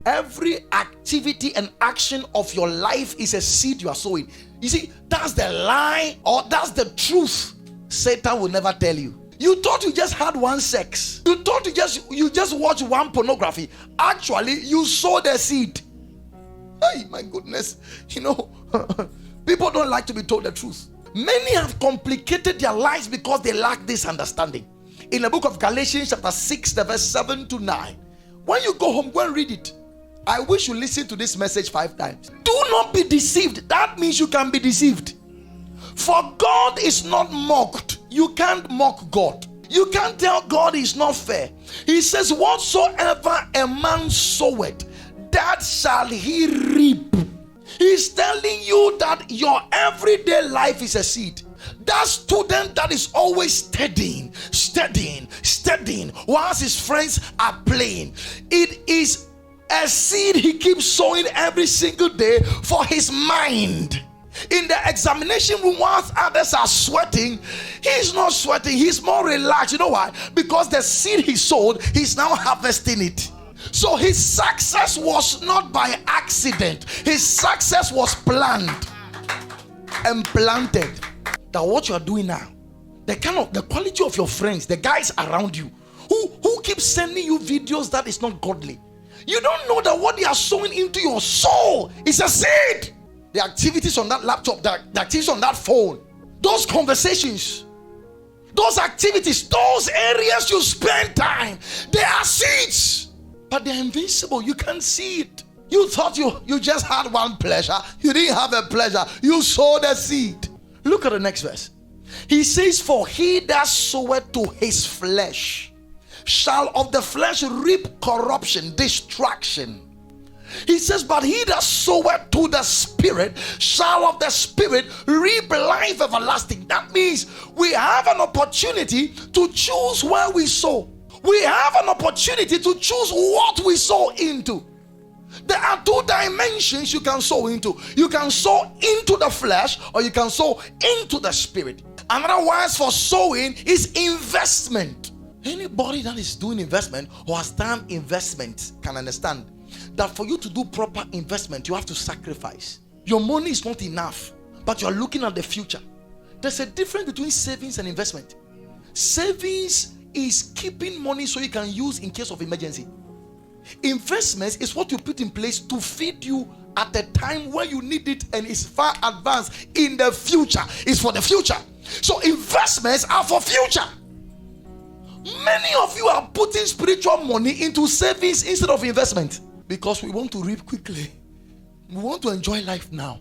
Every activity and action of your life is a seed you are sowing. You see, that's the lie or that's the truth Satan will never tell you. You thought you just had one sex. You thought you just watched one pornography. Actually, you sowed a seed. Hey, my goodness. People don't like to be told the truth. Many have complicated their lives because they lack this understanding. In the book of Galatians chapter 6, the verse 7 to 9. When you go home, go and read it. I wish you listen to this message 5 times. Do not be deceived. That means you can be deceived. For God is not mocked. You can't mock God. You can't tell God is not fair. He says, whatsoever a man soweth, that shall he reap. He's telling you that your everyday life is a seed. That student that is always studying, whilst his friends are playing, it is a seed he keeps sowing every single day for his mind. In the examination room, whilst others are sweating, he's not sweating, he's more relaxed. You know why? Because the seed he sowed, he's now harvesting it. So his success was not by accident, his success was planned and planted. That what you are doing now, the quality of your friends, the guys around you who keep sending you videos that is not godly, you don't know that what they are sowing into your soul is a seed. The activities on that laptop, the activities on that phone, those conversations, those activities, those areas you spend time, they are seeds, but they're invincible. You can't see it. You thought you just had one pleasure. You didn't have a pleasure. You sowed a seed. Look at the next verse. He says, for he that soweth to his flesh shall of the flesh reap corruption, destruction. He says, but he that soweth to the Spirit shall of the Spirit reap life everlasting. That means we have an opportunity to choose where we sow. We have an opportunity to choose what we sow into. There are 2 dimensions you can sow into. You can sow into the flesh or you can sow into the Spirit. Another word for sowing is investment. Anybody that is doing investment or has done investment can understand that for you to do proper investment, you have to sacrifice. Your money is not enough, but you are looking at the future. There's a difference between savings and investment. Savings is keeping money so you can use in case of emergency. Investments is what you put in place to feed you at a time where you need it and is far advanced in the future. It's for the future. So investments are for future. Many of you are putting spiritual money into savings instead of investment because we want to reap quickly. We want to enjoy life now.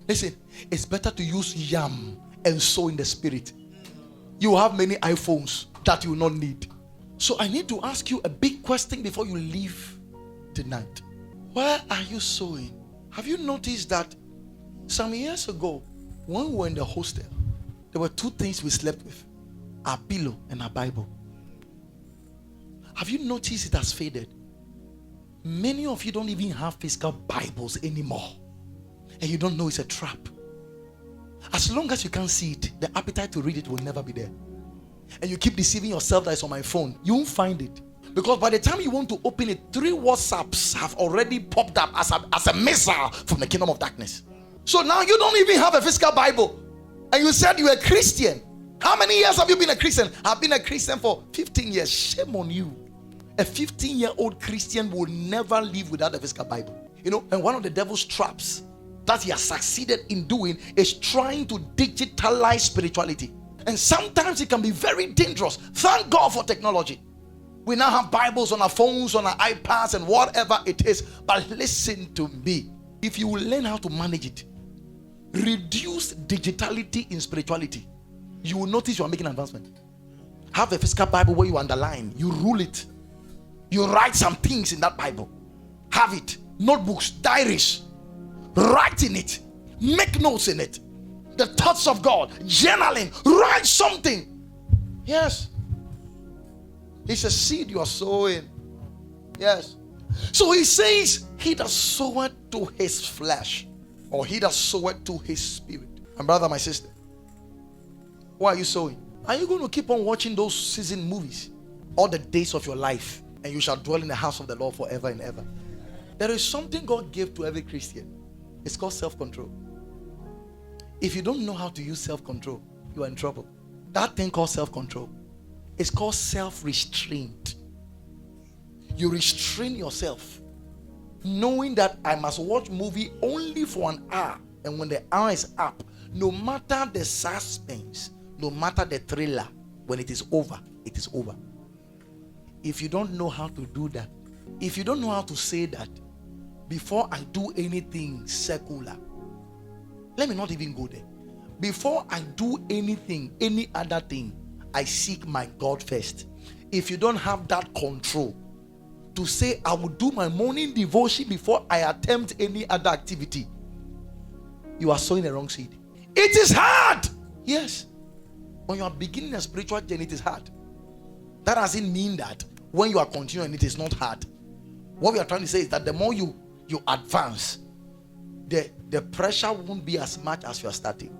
Listen, it's better to use yam and sow in the Spirit. You have many iPhones that you will not need. So I need to ask you a big question before you leave tonight. Where are you sowing? Have you noticed that some years ago, when we were in the hostel, there were 2 things we slept with: our pillow and our Bible. Have you noticed it has faded? Many of you don't even have physical Bibles anymore, and you don't know it's a trap. As long as you can't see it, the appetite to read it will never be there. And you keep deceiving yourself that it's on my phone. You won't find it. Because by the time you want to open it, 3 WhatsApps have already popped up as a missile from the kingdom of darkness. So now you don't even have a physical Bible. And you said you're a Christian. How many years have you been a Christian? I've been a Christian for 15 years. Shame on you. A 15-year-old Christian will never live without a physical Bible. And one of the devil's traps that he has succeeded in doing is trying to digitalize spirituality. And sometimes it can be very dangerous. Thank God for technology. We now have Bibles on our phones, on our iPads, and whatever it is. But listen to me. If you will learn how to manage it, reduce digitality in spirituality, you will notice you are making advancement. Have a physical Bible where you underline, you rule it. You write some things in that Bible. Have it. Notebooks, diaries. Write in it. Make notes in it. The thoughts of God. Journaling. Write something. Yes. It's a seed you are sowing. Yes. So he says, he that soweth to his flesh, or he that soweth to his spirit. And brother, my sister, why are you sowing? Are you going to keep on watching those season movies all the days of your life, and you shall dwell in the house of the Lord forever and ever? There is something God gave to every Christian. It's called self-control. If you don't know how to use self-control, you are in trouble. That thing called self-control is called self-restraint. You restrain yourself, knowing that I must watch movie only for an hour, and when the hour is up, no matter the suspense, no matter the thriller, when it is over, it is over. If you don't know how to do that, if you don't know how to say that, before I do anything secular, let me not even go there. Before I do anything, any other thing, I seek my God first. If you don't have that control to say, I will do my morning devotion before I attempt any other activity, you are sowing the wrong seed. It is hard. Yes. When you are beginning a spiritual journey, it is hard. That doesn't mean that when you are continuing, it is not hard. What we are trying to say is that the more you advance, the pressure won't be as much as you are starting.